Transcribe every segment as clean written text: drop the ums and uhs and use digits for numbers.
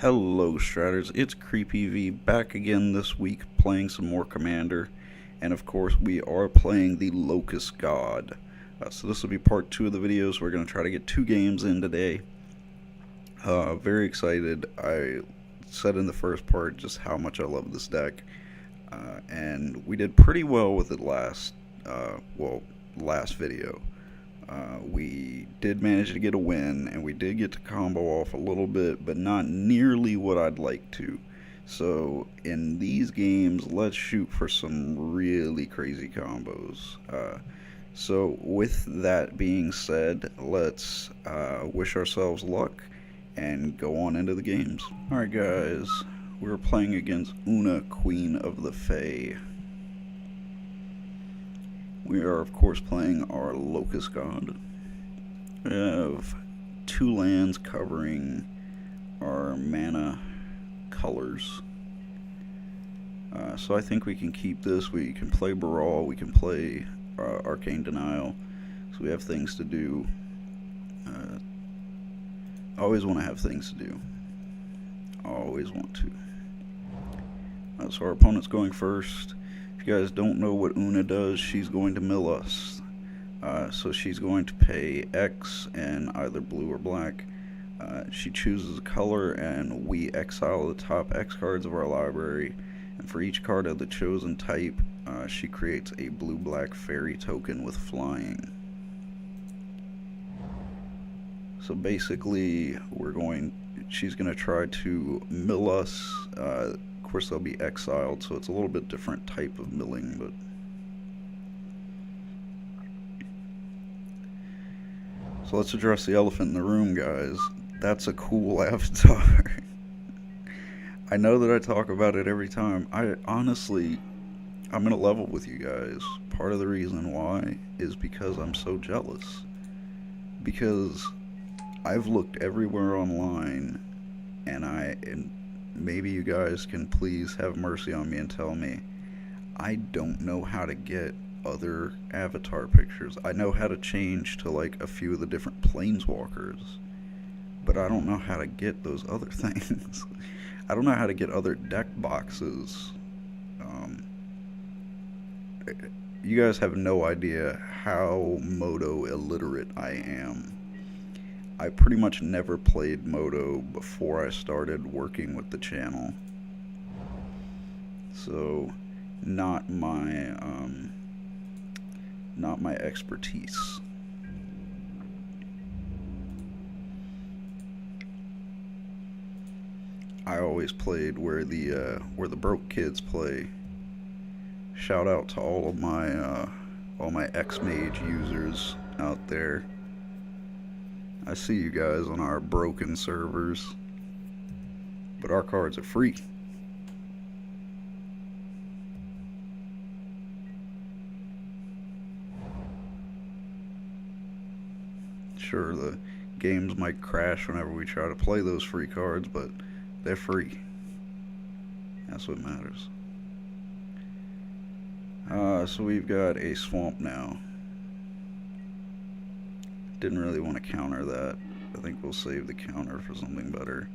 Hello Stratters, it's CreepEvee back again this week playing some more Commander, and of course we are playing the Locust God. So this will be part 2 of the videos. We're going to try to get 2 games in today. Very excited. I said in the first part just how much I love this deck, and we did pretty well with it last video. We did manage to get a win, and we did get to combo off a little bit, but not nearly what I'd like to. So in these games, let's shoot for some really crazy combos. So with that being said, let's wish ourselves luck and go on into the games. Alright guys, we're playing against Una, Queen of the Fae. We are, of course, playing our Locust God. We have 2 lands covering our mana colors. So I think we can keep this. We can play Baral, we can play Arcane Denial. So we have things to do. I always want to have things to do. Always want to. So our opponent's going first. If you guys don't know what Una does, she's going to mill us. So she's going to pay X and either blue or black. She chooses a color, and we exile the top X cards of our library. And for each card of the chosen type, she creates a blue-black fairy token with flying. So basically, she's going to try to mill us. Of course, they'll be exiled, so it's a little bit different type of milling, but so let's address the elephant in the room, guys. That's a cool avatar. I know that I talk about it every time. I'm gonna level with you guys. Part of the reason why is because I'm so jealous. Because I've looked everywhere online, and maybe you guys can please have mercy on me and tell me, I don't know how to get other avatar pictures. I know how to change to like a few of the different planeswalkers, but I don't know how to get those other things. I don't know how to get other deck boxes. You guys have no idea how Moto illiterate I am. I pretty much never played Moto before I started working with the channel. So, not my expertise. I always played where the broke kids play. Shout out to all my X-Mage users out there. I see you guys on our broken servers, but our cards are free. Sure, the games might crash whenever we try to play those free cards, but they're free. That's what matters. So we've got a swamp now. Didn't really want to counter that. I think we'll save the counter for something better.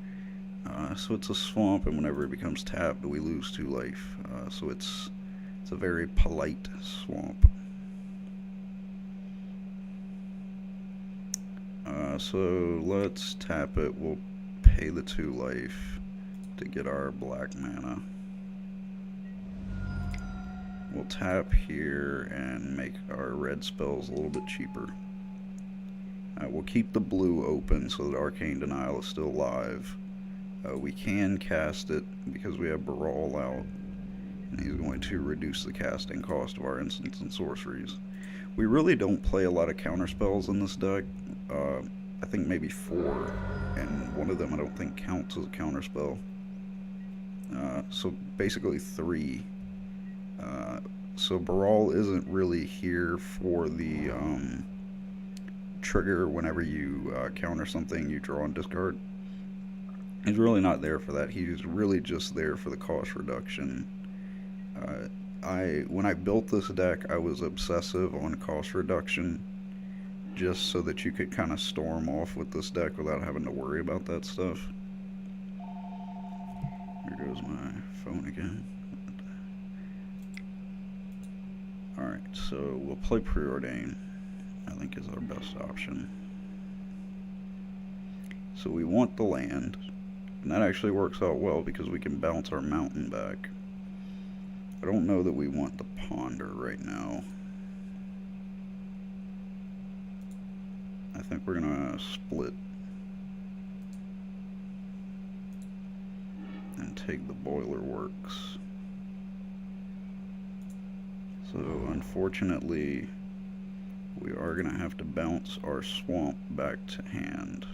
So it's a swamp, and whenever it becomes tapped, we lose 2 life. So it's a very polite swamp. So let's tap it. We'll pay the 2 life to get our black mana. We'll tap here and make our red spells a little bit cheaper. We'll keep the blue open so that Arcane Denial is still live. We can cast it because we have Baral out, and he's going to reduce the casting cost of our instants and sorceries. We really don't play a lot of counter spells in this deck. I think maybe 4, and one of them I don't think counts as a counter spell. So basically 3. So Baral isn't really here for the trigger whenever you counter something, you draw and discard. He's really not there for that. He's really just there for the cost reduction. When I built this deck, I was obsessive on cost reduction, just so that you could kind of storm off with this deck without having to worry about that stuff. goes my phone again. Alright, so we'll play Preordain, I think is our best option. So we want the land, and that actually works out well because we can bounce our mountain back. I don't know that we want the ponder right now. I think we're gonna split and take the boiler works. So unfortunately, we are gonna have to bounce our swamp back to hand.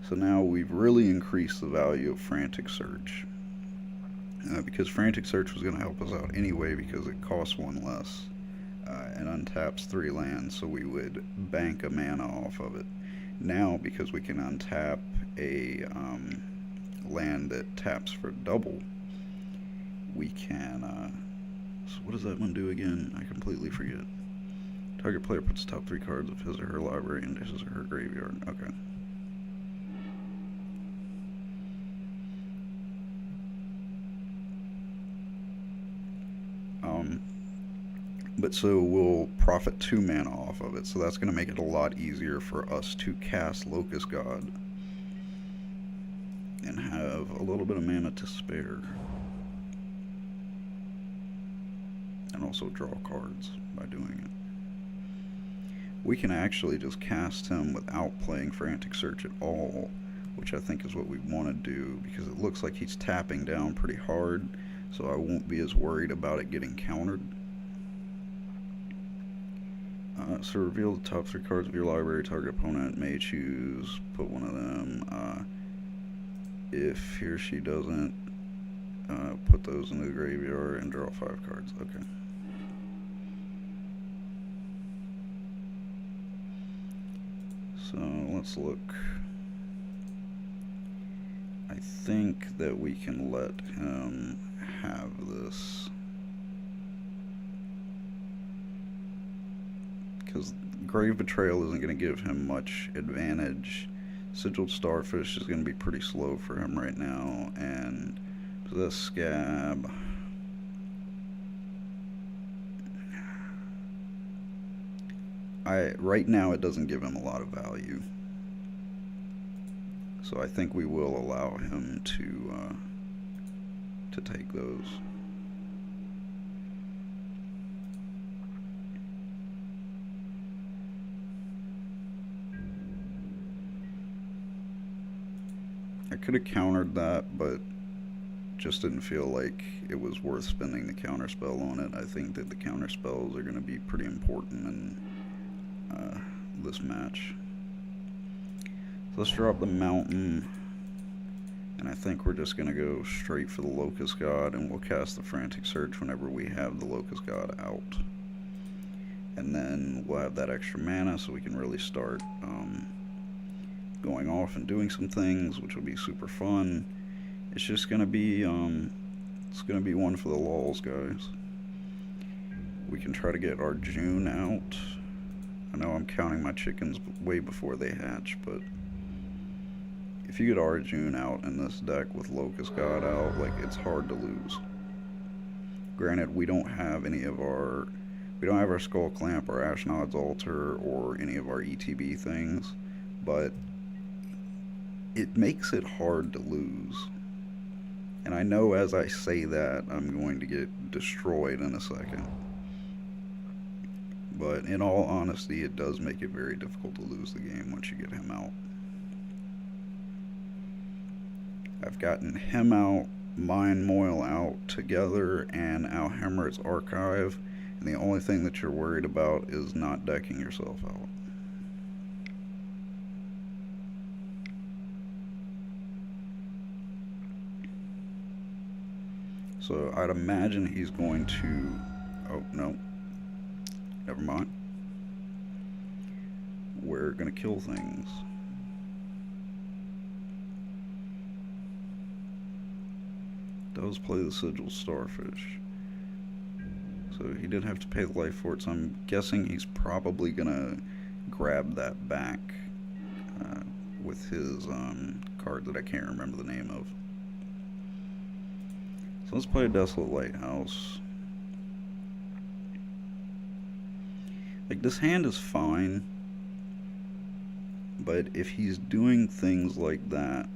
So now we've really increased the value of Frantic Search. Because Frantic Search was going to help us out anyway because it costs one less and untaps 3 lands, so we would bank a mana off of it. Now, because we can untap a land that taps for double, we can. So what does that one do again? I completely forget. Target player puts top 3 cards of his or her library into his or her graveyard. Okay. But so we'll profit 2 mana off of it, so that's going to make it a lot easier for us to cast Locust God and have a little bit of mana to spare. And also draw cards by doing it. We can actually just cast him without playing Frantic Search at all, which I think is what we want to do, because it looks like he's tapping down pretty hard, so I won't be as worried about it getting countered. So reveal the top 3 cards of your library. Target opponent may choose, put one of them. If he or she doesn't, put those into the graveyard and draw 5 cards. Okay. So let's look. I think that we can let him have this. Because Grave Betrayal isn't going to give him much advantage. Sigiled Starfish is going to be pretty slow for him right now. And Possessed Scab. Right now it doesn't give him a lot of value. So I think we will allow him to take those. I could have countered that, but just didn't feel like it was worth spending the counter spell on it. I think that the counter spells are going to be pretty important in this match. So let's drop the mountain, and I think we're just going to go straight for the Locust God, and we'll cast the Frantic Search whenever we have the Locust God out. And then we'll have that extra mana so we can really start going off and doing some things, which will be super fun. It's just gonna be it's gonna be one for the lulz, guys. We can try to get our June out. I know I'm counting my chickens way before they hatch, but if you get our June out in this deck with Locust God out, like, it's hard to lose. Granted, we don't have our Skull Clamp or Ashnod's Altar or any of our ETB things, but it makes it hard to lose. And I know as I say that, I'm going to get destroyed in a second. But in all honesty, it does make it very difficult to lose the game once you get him out. I've gotten him out, Mind Moil out together, and Alhemmer's Archive, and the only thing that you're worried about is not decking yourself out. So I'd imagine he's going to... Oh, no. Never mind. We're going to kill things. Does play the Sigil Starfish. So he did have to pay the life for it, so I'm guessing he's probably going to grab that back with his card that I can't remember the name of. So let's play a Desolate Lighthouse. Like, this hand is fine, but if he's doing things like that,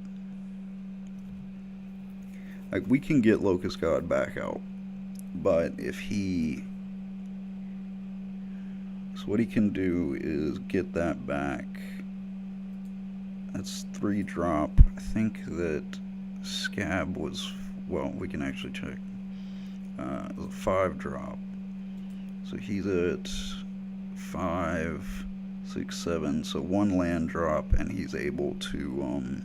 like, we can get Locust God back out, but if he... So what he can do is get that back. That's 3-drop. I think that Scab was... Well, we can actually check. It was a 5-drop. So he's at 5, 6, 7. So 1 land drop, and he's able to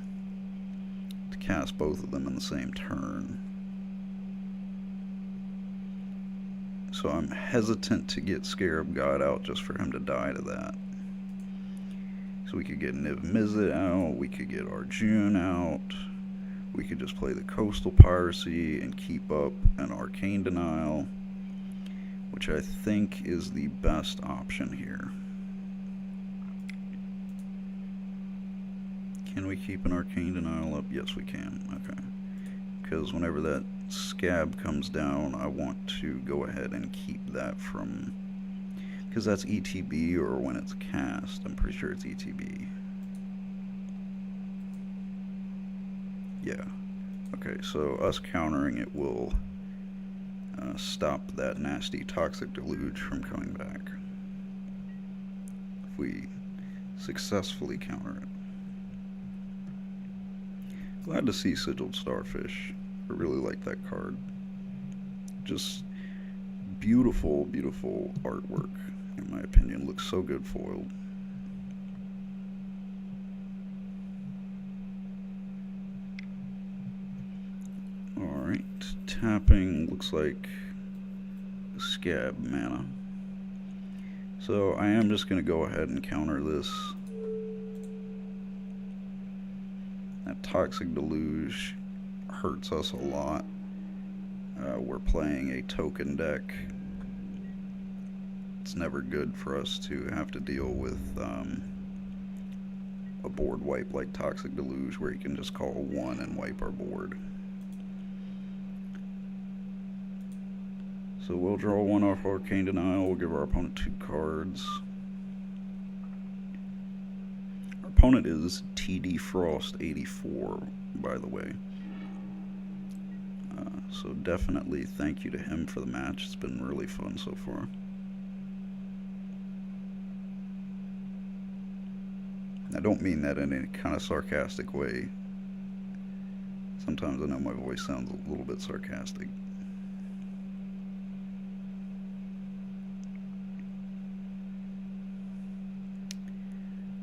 cast both of them in the same turn. So I'm hesitant to get Scarab God out just for him to die to that. So we could get Niv Mizzet out, we could get Arjun out, we could just play the Coastal Piracy and keep up an Arcane Denial, which I think is the best option here. Can we keep an Arcane Denial up? Yes, we can. Okay. Because whenever that Scab comes down, I want to go ahead and keep that from... Because that's ETB, or when it's cast. I'm pretty sure it's ETB. Yeah. Okay, so us countering it will stop that nasty Toxic Deluge from coming back. If we successfully counter it. Glad to see Sigiled Starfish. I really like that card. Just beautiful, beautiful artwork, in my opinion. Looks so good foiled. Alright, tapping looks like Scab mana. So I am just going to go ahead and counter this. That Toxic Deluge hurts us a lot. We're playing a token deck. It's never good for us to have to deal with a board wipe like Toxic Deluge, where you can just call 1 and wipe our board. So we'll draw 1 off Arcane Denial. We'll give our opponent 2 cards. Our opponent is TD Frost 84, by the way. So definitely thank you to him for the match. It's been really fun so far. I don't mean that in any kind of sarcastic way. Sometimes I know my voice sounds a little bit sarcastic.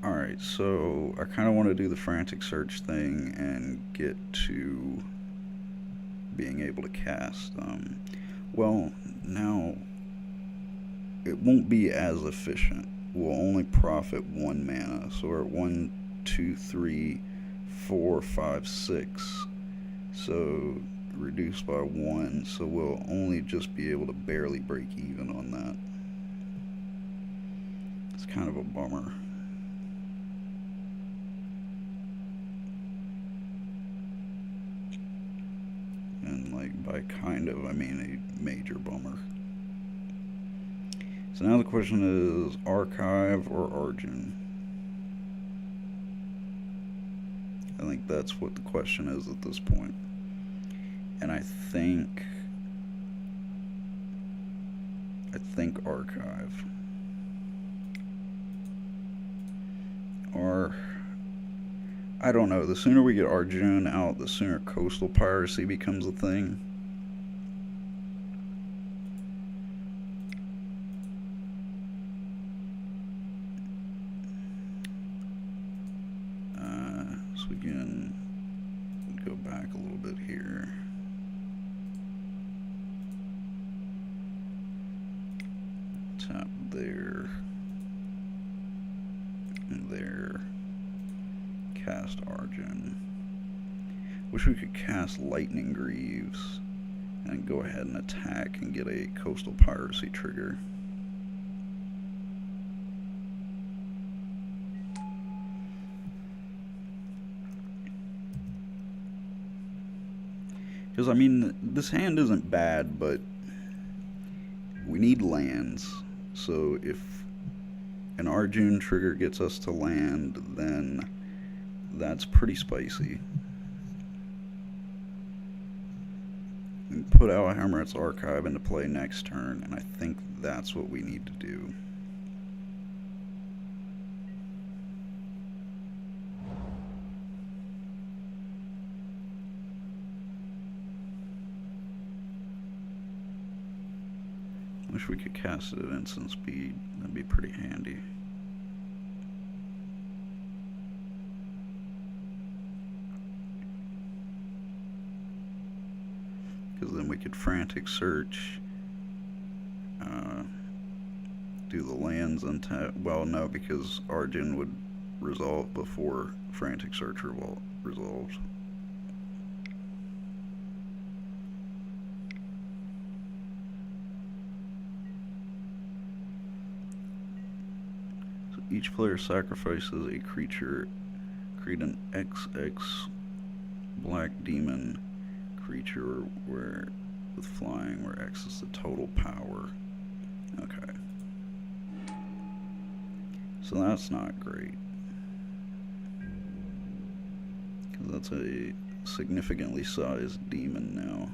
Alright, so I kind of want to do the frantic search thing and get to being able to cast. Well, now it won't be as efficient. We'll only profit 1 mana, so we're at 1, 2, 3, 4, 5, 6. So reduced by 1, so we'll only just be able to barely break even on that. It's kind of a bummer. And like by kind of, I mean a major bummer. So now the question is Archive or Arjun? I think that's what the question is at this point. And I think Archive. Or I don't know, the sooner we get Arjun out, the sooner Coastal Piracy becomes a thing. So we can go back a little bit here. Tap there. And there. Cast Arjun. Wish we could cast Lightning Greaves and go ahead and attack and get a Coastal Piracy trigger. Because, I mean, this hand isn't bad, but we need lands. So if an Arjun trigger gets us to land, then that's pretty spicy. And put Hammer's Archive into play next turn, and I think that's what we need to do. Wish we could cast it at instant speed. That'd be pretty handy. Because then we could frantic search, do the lands untap. Well, no, because Arjun would resolve before frantic search resolves. So each player sacrifices a creature, create an XX black demon creature where with flying, where X is the total power. Okay. So that's not great. Because that's a significantly sized demon now.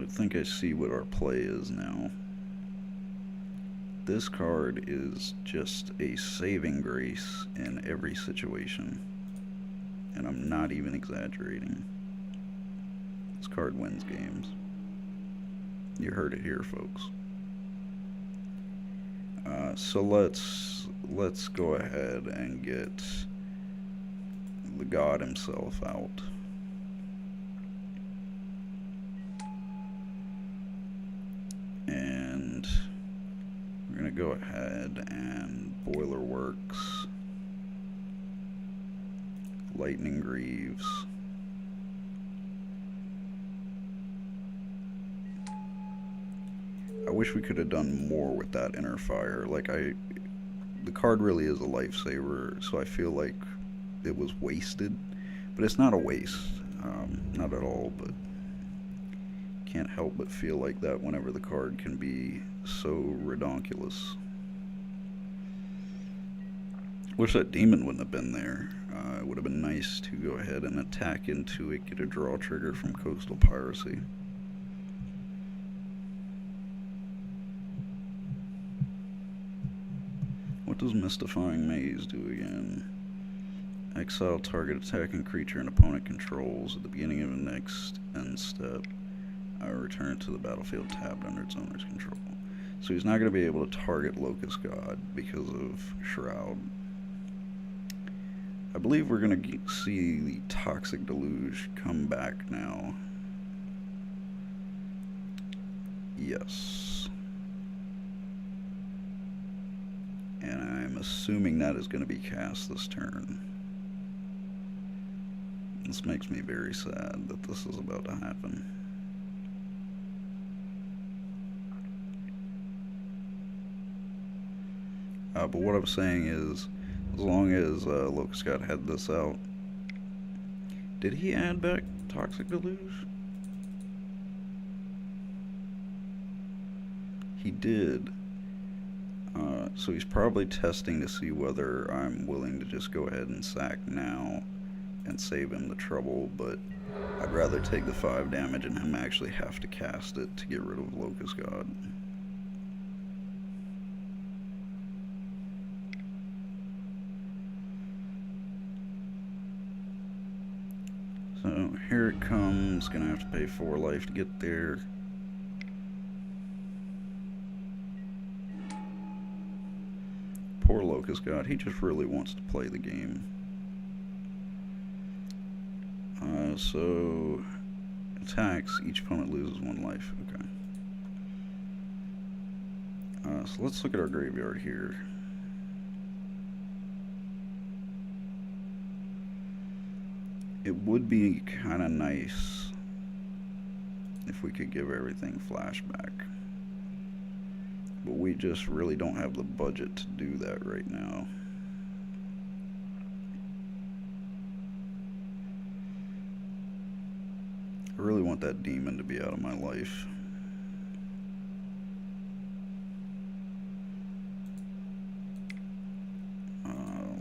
I think I see what our play is now. This card is just a saving grace in every situation. And I'm not even exaggerating. This card wins games. You heard it here, folks. So let's go ahead and get the god himself out. And we're gonna go ahead and Boiler Works, Lightning Greaves. I wish we could have done more with that Inner Fire. Like, the card really is a lifesaver, so I feel like it was wasted. But it's not a waste, not at all, but can't help but feel like that whenever the card can be so redonkulous. Wish that demon wouldn't have been there. It would have been nice to go ahead and attack into it, get a draw trigger from Coastal Piracy. What does Mystifying Maze do again? Exile target attacking creature an opponent controls at the beginning of the next end step. Return it to the battlefield tapped under its owner's control. So he's not going to be able to target Locust God because of Shroud. I believe we're going to see the Toxic Deluge come back now. Yes. And I'm assuming that is going to be cast this turn. This makes me very sad that this is about to happen. But what I'm saying is, as long as Locust God had this out, did he add back Toxic Deluge? He did. So he's probably testing to see whether I'm willing to just go ahead and sack now and save him the trouble, but I'd rather take the 5 damage and him actually have to cast it to get rid of Locust God. So here it comes, gonna have to pay 4 life to get there. Poor Locust God, he just really wants to play the game. So attacks, each opponent loses 1 life. Okay. So let's look at our graveyard here. It would be kind of nice if we could give everything flashback. But we just really don't have the budget to do that right now. I really want that demon to be out of my life.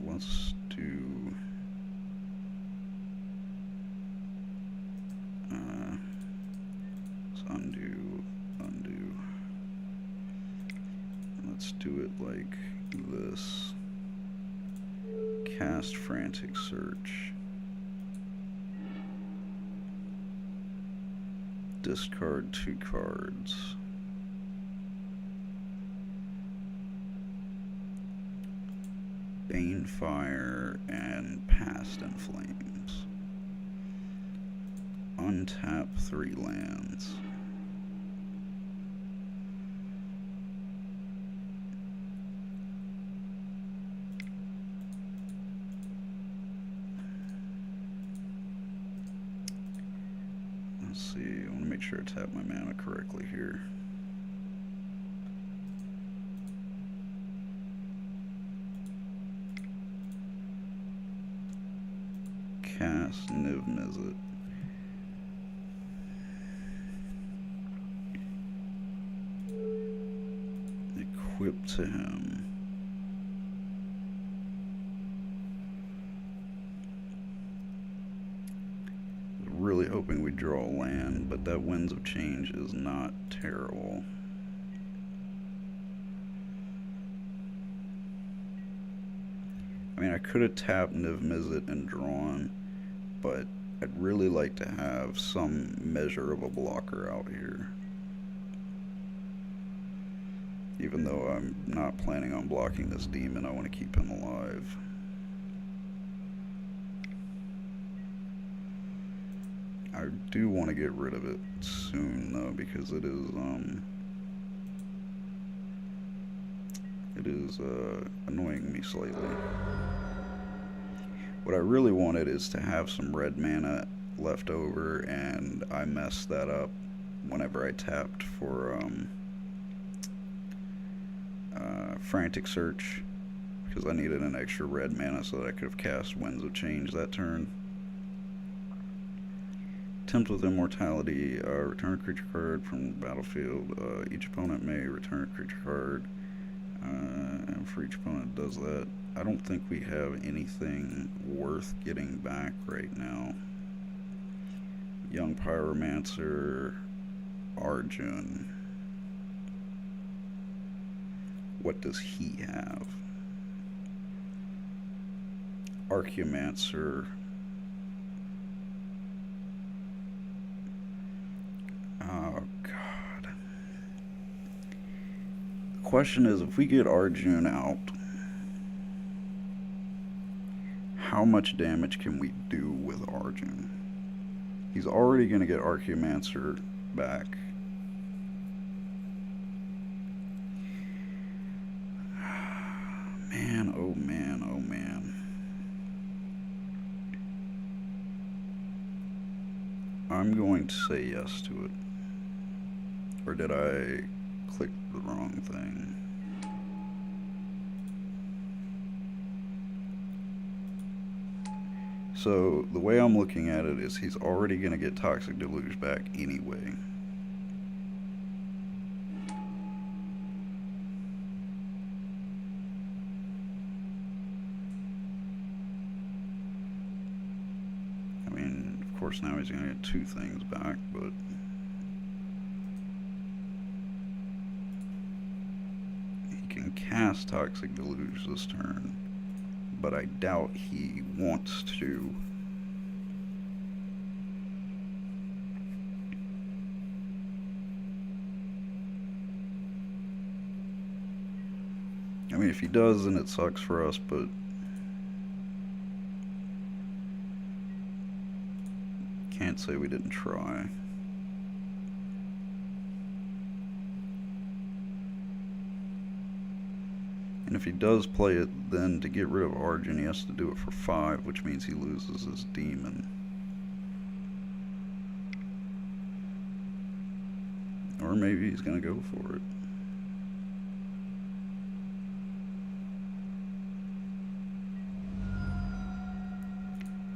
Let's do... let's undo. Let's do it like this. Cast Frantic Search. Discard 2 cards. Banefire and Past in Flames. Untap 3 lands. Let's see, I want to make sure I tap my mana correctly here. Cast Niv-Mizzet. Equip to him. Really hoping we draw a land, but that Winds of Change is not terrible. I mean, I could have tapped Niv-Mizzet and drawn, but I'd really like to have some measure of a blocker out here. Even though I'm not planning on blocking this demon, I want to keep him alive. I do want to get rid of it soon though, because it is annoying me slightly. What I really wanted is to have some red mana left over, and I messed that up whenever I tapped for Frantic Search, because I needed an extra red mana so that I could have cast Winds of Change that turn. Tempt with Immortality, return a creature card from the battlefield. Each opponent may return a creature card, and for each opponent does that. I don't think we have anything worth getting back right now. Young Pyromancer, Arjun. What does he have? Archaeomancer. Oh, God. The question is, if we get Arjun out, how much damage can we do with Arjun? He's already going to get Archaeomancer back. Man, oh man, oh man. I'm going to say yes to it. Or did I click the wrong thing? So the way I'm looking at it is he's already going to get Toxic Deluge back anyway. I mean, of course now he's going to get 2 things back, but he can cast Toxic Deluge this turn. But I doubt he wants to. I mean, if he does, then it sucks for us, but can't say we didn't try. And if he does play it, then to get rid of Arjun, he has to do it for 5, which means he loses his demon. Or maybe he's going to go for it.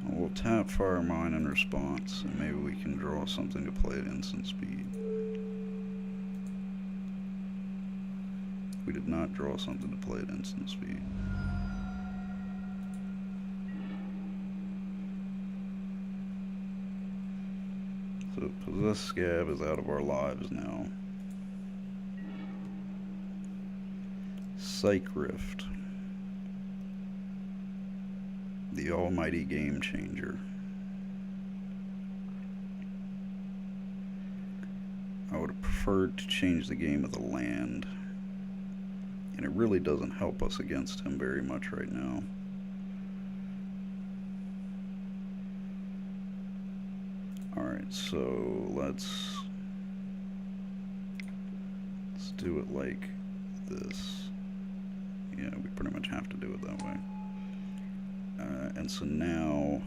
We'll we'll tap Fire Mine in response, and maybe we can draw something to play at instant speed. We did not draw something to play at instant speed. So Possessed Scab is out of our lives now. Psych Rift. The almighty game changer. I would have preferred to change the game of the land, and it really doesn't help us against him very much right now. Alright, so let's do it like this. Yeah, we pretty much have to do it that way. And so now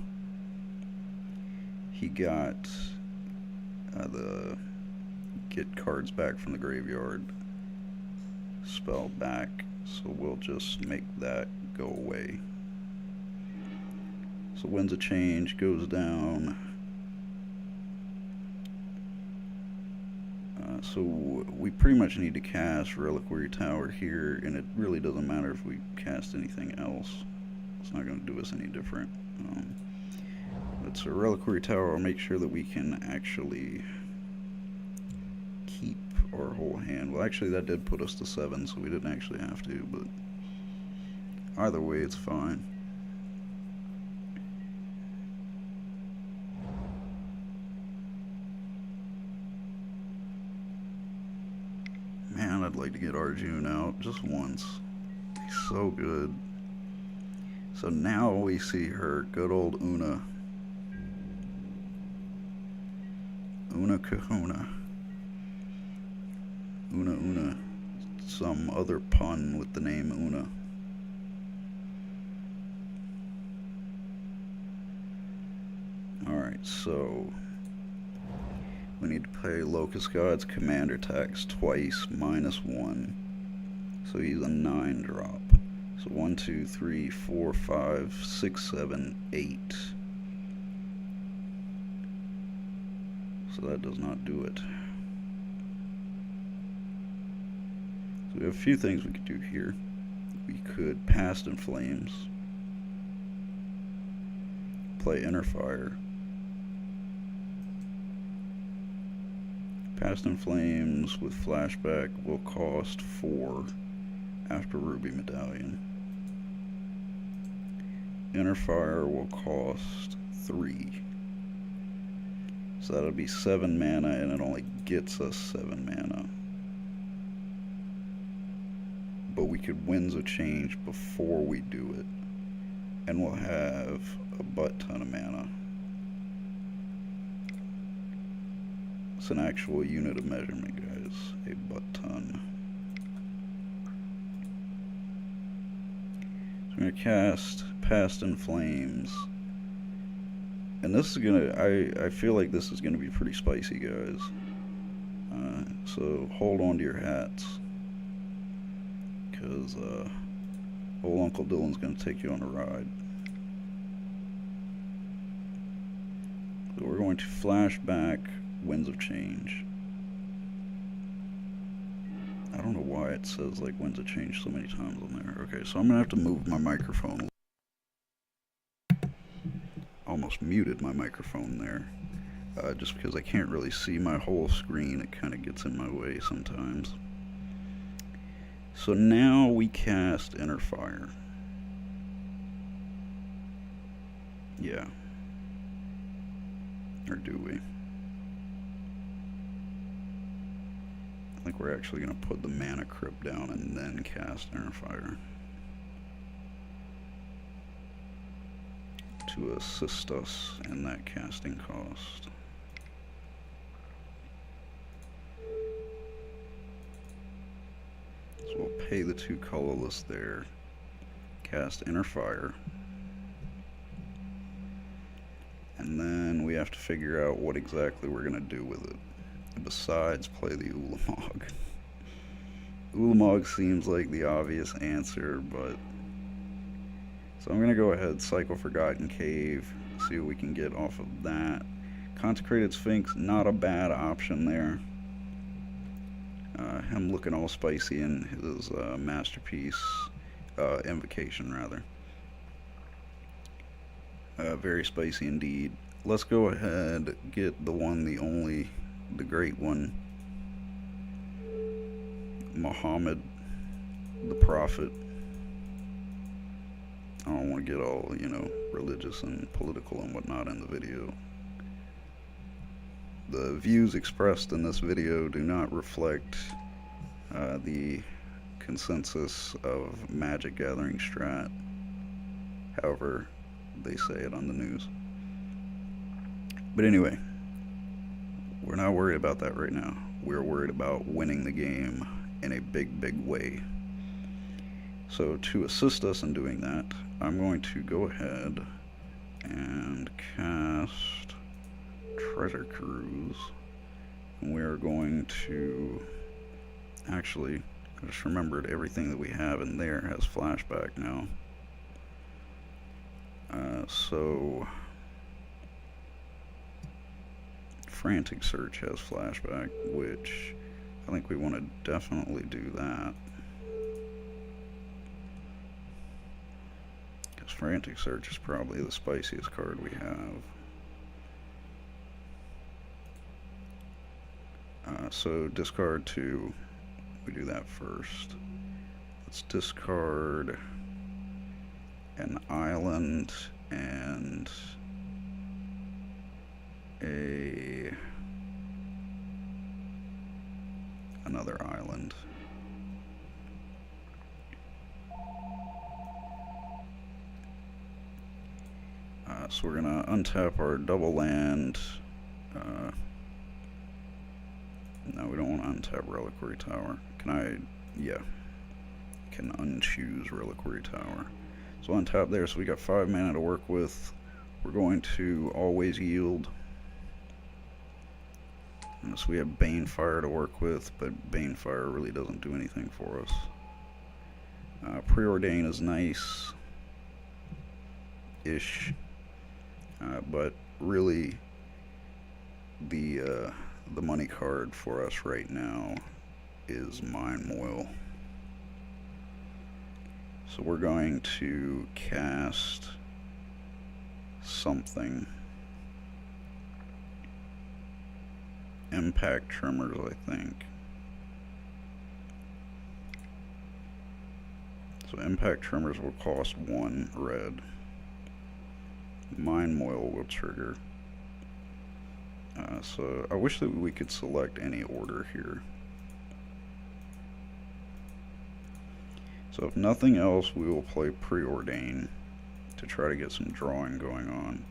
he got the get cards back from the graveyard spell back, so we'll just make that go away. So Winds of Change goes down. So we pretty much need to cast Reliquary Tower here, and it really doesn't matter if we cast anything else. It's not going to do us any different. But so Reliquary Tower will make sure that we can actually keep our whole hand. Well, actually that did put us to 7, so we didn't actually have to, but either way it's fine. Man, I'd like to get Arjun out just once. He's so good. So now we see her, good old Una. Una Kahuna. Una. Some other pun with the name Una. Alright, so we need to play Locust God's commander tax twice, -1. So he's a 9 drop. So 1, 2, 3, 4, 5, 6, 7, 8. So that does not do it. So we have a few things we could do here. We could Past in Flames, play Inner Fire. Past in Flames with flashback will cost 4 after Ruby Medallion. Inner Fire will cost 3. So that'll be 7 mana, and it only gets us 7 mana. But we could Winds of Change before we do it, and we'll have a butt ton of mana. It's an actual unit of measurement, guys. A butt ton. So I'm going to cast Past in Flames. And this is going to... I feel like this is going to be pretty spicy, guys. So hold on to your hats. Because old Uncle Dylan's going to take you on a ride. So we're going to flash back Winds of Change. I don't know why it says like Winds of Change so many times on there. Okay, so I'm gonna have to move my microphone. Almost muted my microphone there. Just because I can't really see my whole screen, it kind of gets in my way sometimes. So now we cast Inner Fire. Yeah. Or do we? I think we're actually going to put the Mana Crypt down and then cast Inner Fire to assist us in that casting cost. So we'll pay the 2 colorless there, cast Inner Fire, and then we have to figure out what exactly we're going to do with it. Besides play the Ulamog. Ulamog seems like the obvious answer, but... So I'm going to go ahead, cycle Forgotten Cave, See what we can get off of that. Consecrated Sphinx, not a bad option there. Him looking all spicy in his masterpiece, invocation rather. Very spicy indeed. Let's go ahead, get the one, the only, the great one, Muhammad, the Prophet. I don't want to get all, religious and political and whatnot in the video. The views expressed in this video do not reflect the consensus of Magic Gathering strat. However, they say it on the news. But anyway, we're not worried about that right now. We're worried about winning the game in a big, big way. So to assist us in doing that, I'm going to go ahead and cast Treasure Cruise. And we are going to, actually, I just remembered everything that we have in there has flashback now. So Frantic Search has flashback, which I think we want to definitely do that. Because Frantic Search is probably the spiciest card we have. So discard 2. We do that first. Let's discard an island and another island. So we're gonna untap our double land. No, we don't want to untap Reliquary Tower. Can I? Yeah. Can unchoose Reliquary Tower. So untap there, so we got 5 mana to work with. We're going to always yield. So we have Banefire to work with, but Banefire really doesn't do anything for us. Preordain is nice-ish, but really the money card for us right now is Mind Moil. So we're going to cast something. Impact Tremors, I think. So Impact Tremors will cost 1 red. Mind Moil will trigger. So I wish that we could select any order here. So if nothing else, we will play Preordain to try to get some drawing going on.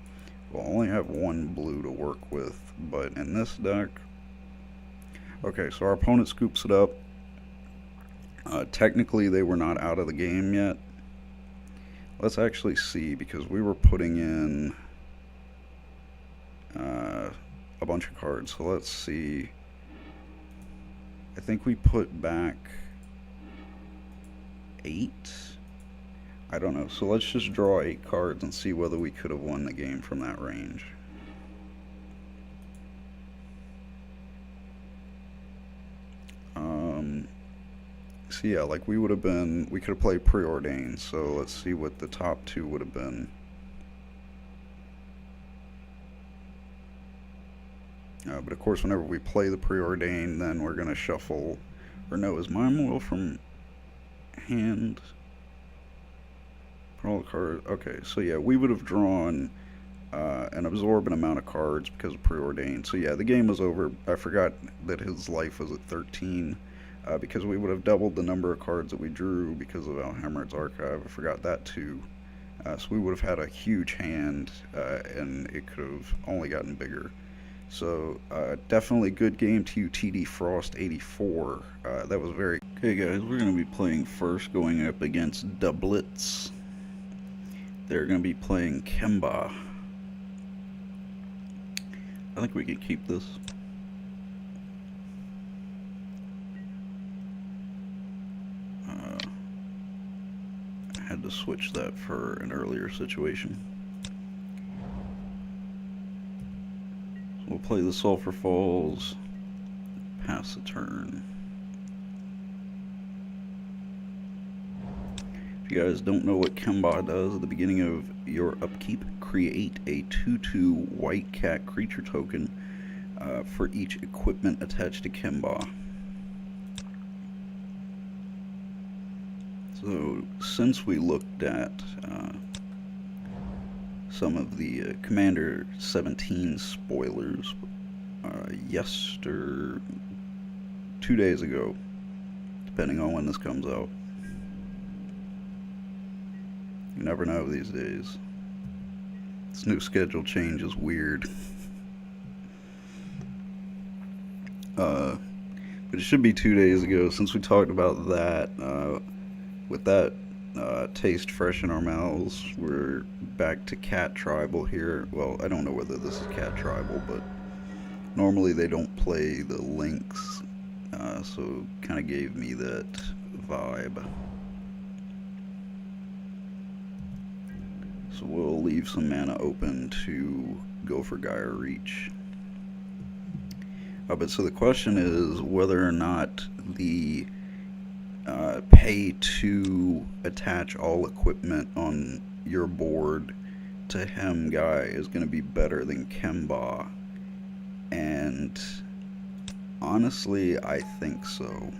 We'll only have 1 blue to work with, but in this deck... Okay, so our opponent scoops it up. Technically, they were not out of the game yet. Let's actually see, because we were putting in a bunch of cards. So let's see. I think we put back 8. I don't know. So let's just draw 8 cards and see whether we could have won the game from that range. So yeah, like we could have played Preordain. So let's see what the top 2 would have been. But of course, whenever we play the Preordain, then we're going to shuffle, or no, is Mind Moil from hand? Put all the cards. Okay, so yeah, we would have drawn an absorbent amount of cards because of Preordain. So yeah, the game was over. I forgot that his life was at 13 because we would have doubled the number of cards that we drew because of Alhammer's Archive. I forgot that too. So we would have had a huge hand and it could have only gotten bigger. So definitely good game to you, TD Frost 84. That was very... Okay guys, we're going to be playing first, going up against Doublets. They're going to be playing Kemba. I think we can keep this. I had to switch that for an earlier situation. We'll play the Sulphur Falls, pass the turn. If you guys don't know what Kemba does, at the beginning of your upkeep, create a 2/2 white cat creature token for each equipment attached to Kemba. So, since we looked at some of the Commander 17 spoilers 2 days ago, depending on when this comes out. You never know these days. This new schedule change is weird. But it should be 2 days ago since we talked about that. With that taste fresh in our mouths, we're back to Cat Tribal here. Well, I don't know whether this is Cat Tribal, but normally they don't play the links, so kind of gave me that vibe. So we'll leave some mana open to go for Gaia Reach. But so the question is whether or not the pay to attach all equipment on your board to Hem Guy is going to be better than Kemba. And honestly, I think so.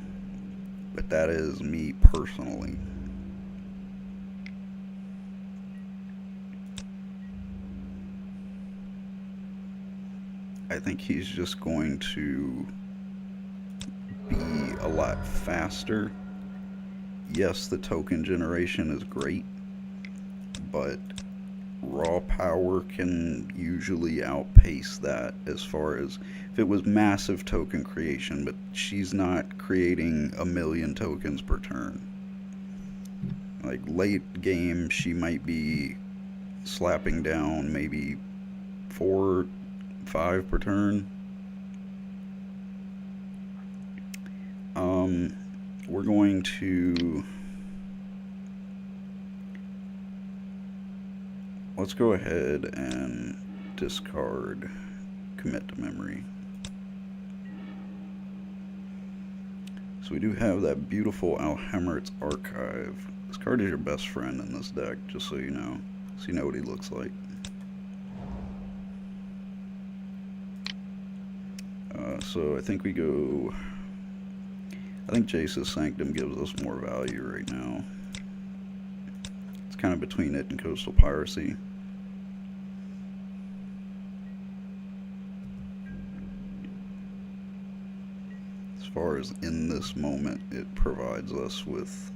But that is me personally. I think he's just going to be a lot faster. Yes, the token generation is great, but raw power can usually outpace that as far as if it was massive token creation, but she's not creating 1,000,000 tokens per turn. Like late game, she might be slapping down maybe 4, 5 per turn. We're going to let's go ahead and discard Commit to Memory. So we do have that beautiful Alhammert's Archive. This card is your best friend in this deck, just so you know. So you know what he looks like. So I think we go... I think Jace's Sanctum gives us more value right now. It's kind of between it and Coastal Piracy. As far as in this moment, it provides us with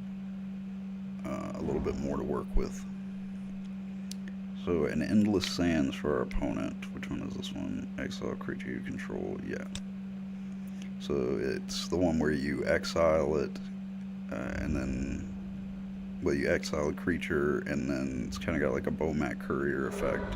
a little bit more to work with. So an Endless Sands for our opponent. Which one is this one? Exile creature you control. Yeah. So it's the one where you exile it, and then, well, you exile a creature, and then it's kind of got like a Bomat Courier effect.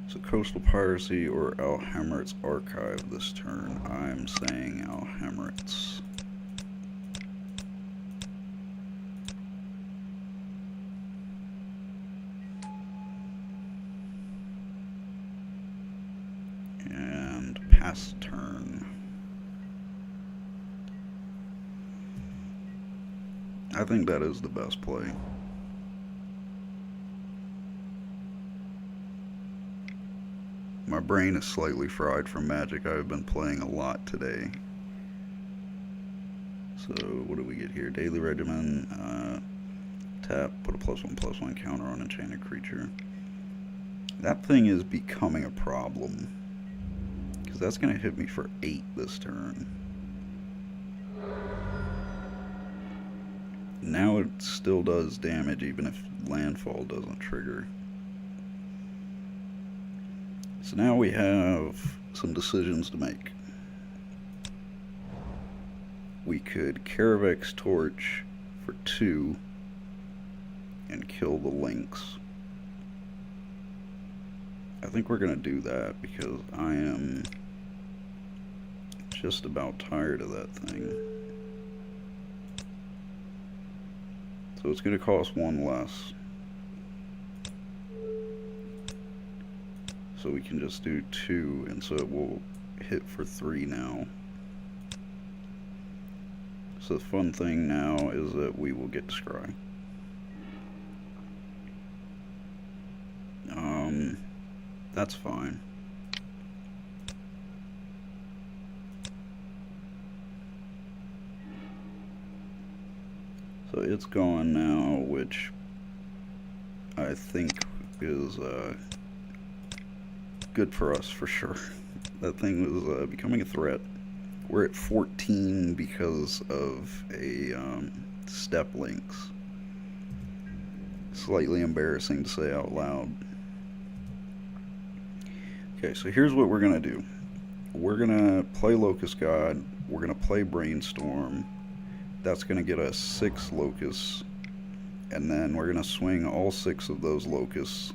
So Coastal Piracy or Alhammert's Archive this turn. I'm saying Alhammert's. And pass turn. I think that is the best play. My brain is slightly fried from Magic. I've been playing a lot today. So what do we get here? Daily Regimen. Tap, put a +1/+1 counter on enchanted creature. That thing is becoming a problem. Because that's going to hit me for 8 this turn. Now it still does damage even if landfall doesn't trigger. So now we have some decisions to make. We could Karavek's Torch for 2 and kill the Lynx. I think we're going to do that because I am just about tired of that thing. So it's going to cost 1 less. So we can just do 2, and so it will hit for 3 now. So the fun thing now is that we will get to scry. That's fine. So it's gone now, which I think is good for us for sure. That thing was becoming a threat. We're at 14 because of a step links. Slightly embarrassing to say out loud. Okay, so here's what we're gonna do. We're gonna play Locust God. We're gonna play Brainstorm. That's gonna get us 6 locusts, and then we're gonna swing all 6 of those locusts,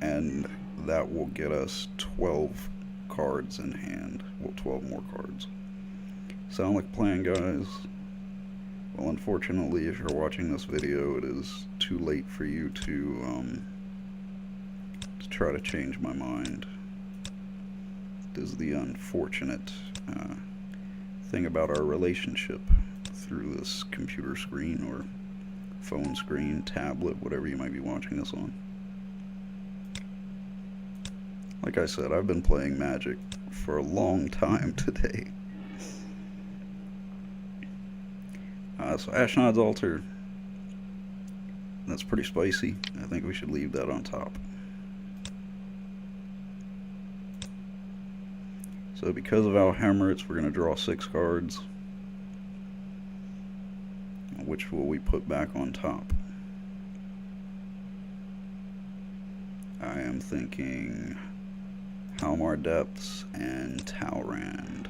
and that will get us 12 cards in hand. Well, 12 more cards. Sound like a plan, guys? Well, unfortunately, if you're watching this video, it is too late for you to try to change my mind. This is the unfortunate thing about our relationship through this computer screen or phone screen, tablet, whatever you might be watching this on. Like I said, I've been playing Magic for a long time today. So Ashnod's Altar, that's pretty spicy. I think we should leave that on top. So because of Alhammerits, we're going to draw 6 cards. Which will we put back on top? I am thinking Halmar Depths and Talrand.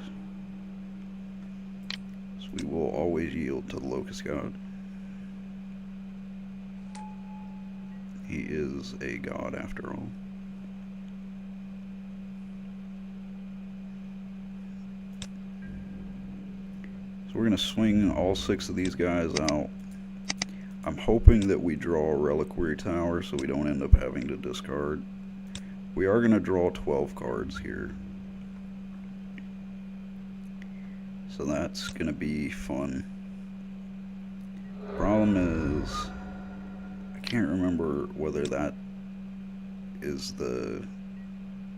So we will always yield to the Locust God. He is a god after all. So we're going to swing all 6 of these guys out. I'm hoping that we draw a Reliquary Tower so we don't end up having to discard. We are going to draw 12 cards here. So that's going to be fun. Problem is, I can't remember whether that is the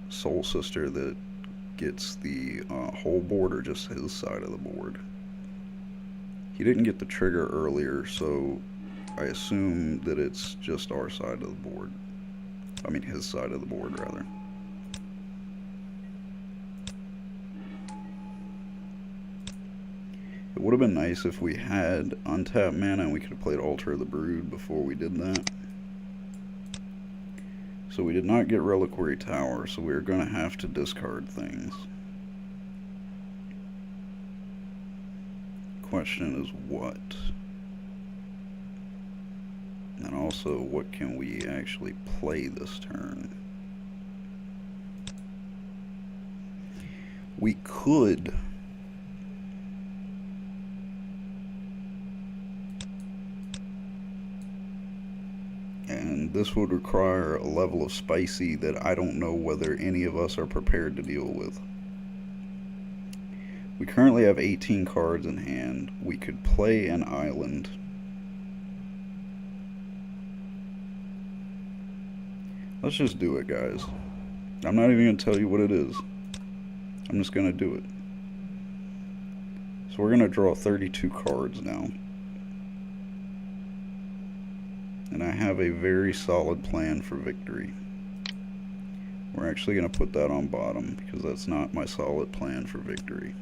Soul Sister that gets the whole board or just his side of the board. He didn't get the trigger earlier, so I assume that it's just our side of the board. I mean, his side of the board, rather. It would have been nice if we had untapped mana and we could have played Altar of the Brood before we did that. So we did not get Reliquary Tower, so we're going to have to discard things. Question is what? And also, what can we actually play this turn? We could and this would require a level of spicy that I don't know whether any of us are prepared to deal with. We currently have 18 cards in hand. We could play an island. Let's just do it, guys. I'm not even going to tell you what it is. I'm just going to do it. So we're going to draw 32 cards now. And I have a very solid plan for victory. We're actually going to put that on bottom because that's not my solid plan for victory.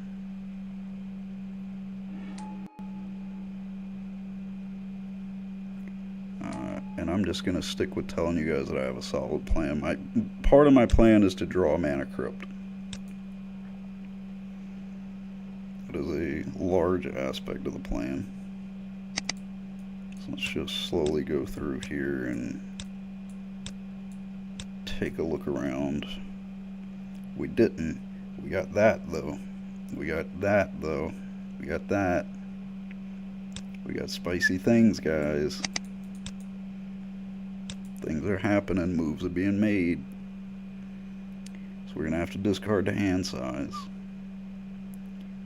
And I'm just going to stick with telling you guys that I have a solid plan. Part of my plan is to draw a Mana Crypt. It is a large aspect of the plan. So let's just slowly go through here and take a look around. We didn't. We got that though. We got that though. We got that. We got spicy things, guys. Things are happening, moves are being made. we're going to have to discard the hand size.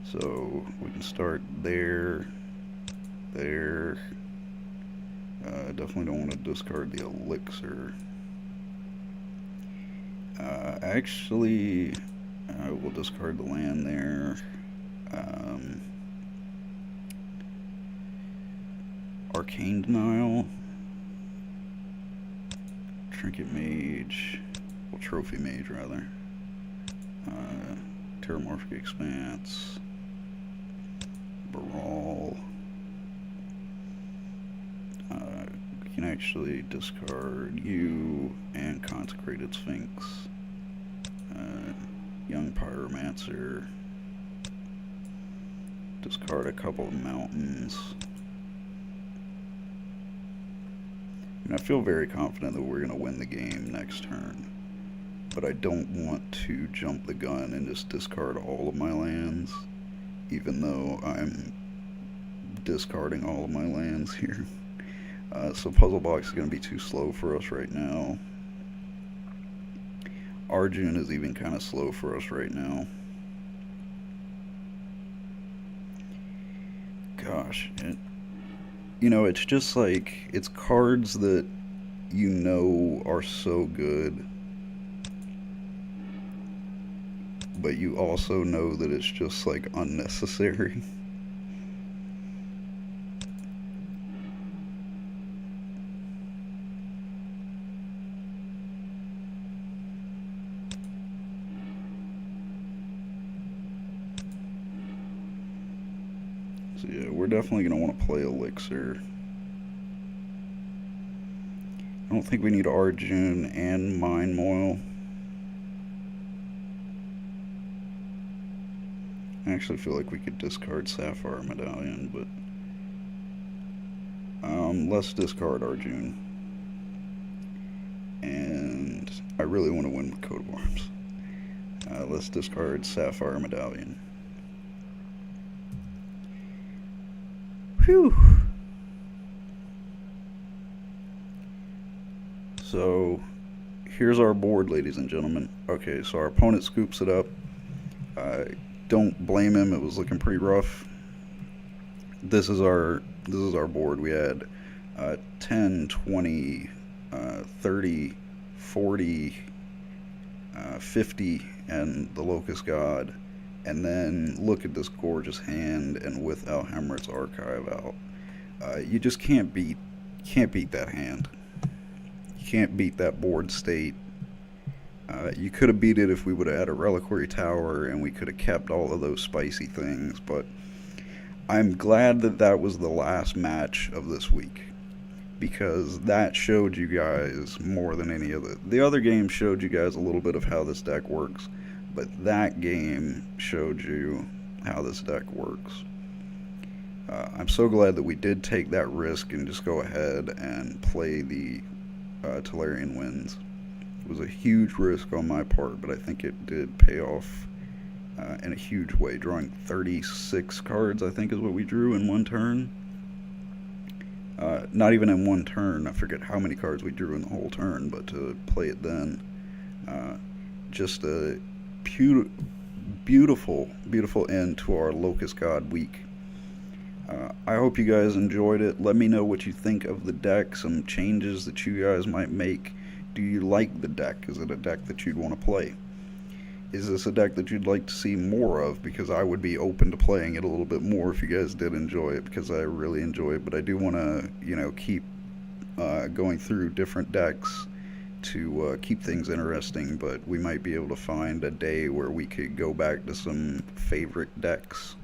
So we can start there, there. Definitely don't want to discard the elixir. Actually, I will discard the land there. Arcane Denial. Trinket Mage. Well, Trophy Mage, rather. Terramorphic Expanse. Brawl. We can actually discard you and Consecrated Sphinx. Young Pyromancer. Discard a couple of mountains. And I feel very confident that we're going to win the game next turn. But I don't want to jump the gun and just discard all of my lands, even though I'm discarding all of my lands here. So Puzzle Box is going to be too slow for us right now. Arjun is even kind of slow for us right now. Gosh, it's just like, it's cards that you know are so good, but you also know that it's just like unnecessary. So yeah, we're definitely going to want to play Elixir. I don't think we need Arjun and Mind Moil. I actually feel like we could discard Sapphire Medallion, but let's discard Arjun. And I really want to win with Coat of Arms. Let's discard Sapphire Medallion. Whew. So, here's our board, ladies and gentlemen. Okay, so our opponent scoops it up. Don't blame him, it was looking pretty rough. This is our board. We had 10, 20, 30, 40, 50, and the Locust God. And then look at this gorgeous hand, and with Alhammer's Archive out. You just can't beat that hand. You can't beat that board state. You could have beat it if we would have had a Reliquary Tower and we could have kept all of those spicy things, but I'm glad that that was the last match of this week, because that showed you guys more than any of the other games showed you guys a little bit of how this deck works, but that game showed you how this deck works. I'm so glad that we did take that risk and just go ahead and play the Tolarian Winds. It was a huge risk on my part, but I think it did pay off in a huge way. Drawing 36 cards, I think, is what we drew in one turn. Not even in one turn. I forget how many cards we drew in the whole turn, but to play it then, just a beautiful, beautiful end to our Locust God week. I hope you guys enjoyed it. Let me know what you think of the deck, some changes that you guys might make. Do you like the deck? Is it a deck that you'd want to play? Is this a deck that you'd like to see more of? Because I would be open to playing it a little bit more if you guys did enjoy it, because I really enjoy it. But I do want to, keep going through different decks to keep things interesting. But we might be able to find a day where we could go back to some favorite decks.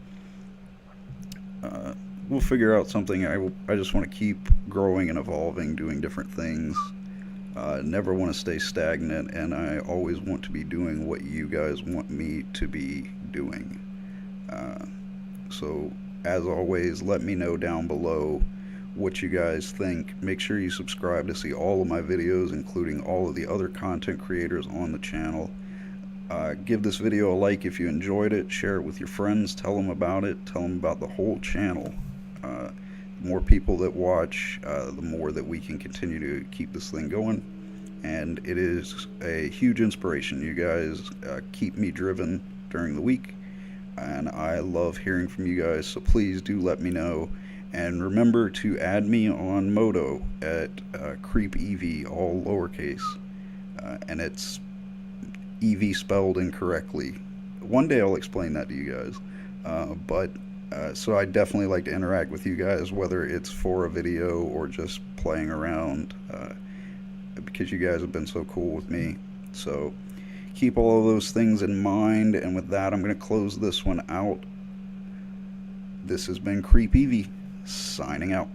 We'll figure out something. I just want to keep growing and evolving, doing different things. Never want to stay stagnant, and I always want to be doing what you guys want me to be doing. So, as always, let me know down below what you guys think. Make sure you subscribe to see all of my videos, including all of the other content creators on the channel. Give this video a like if you enjoyed it. Share it with your friends. Tell them about it. Tell them about the whole channel. The more people that watch, the more that we can continue to keep this thing going. and it is a huge inspiration. You guys keep me driven during the week, and I love hearing from you guys, so please do let me know. And remember to add me on Moto at CreepEvee, all lowercase, and it's EV spelled incorrectly. One day I'll explain that to you guys. But so I definitely like to interact with you guys, whether it's for a video or just playing around, because you guys have been so cool with me. So keep all of those things in mind. And with that, I'm going to close this one out. This has been CreepEvee, signing out.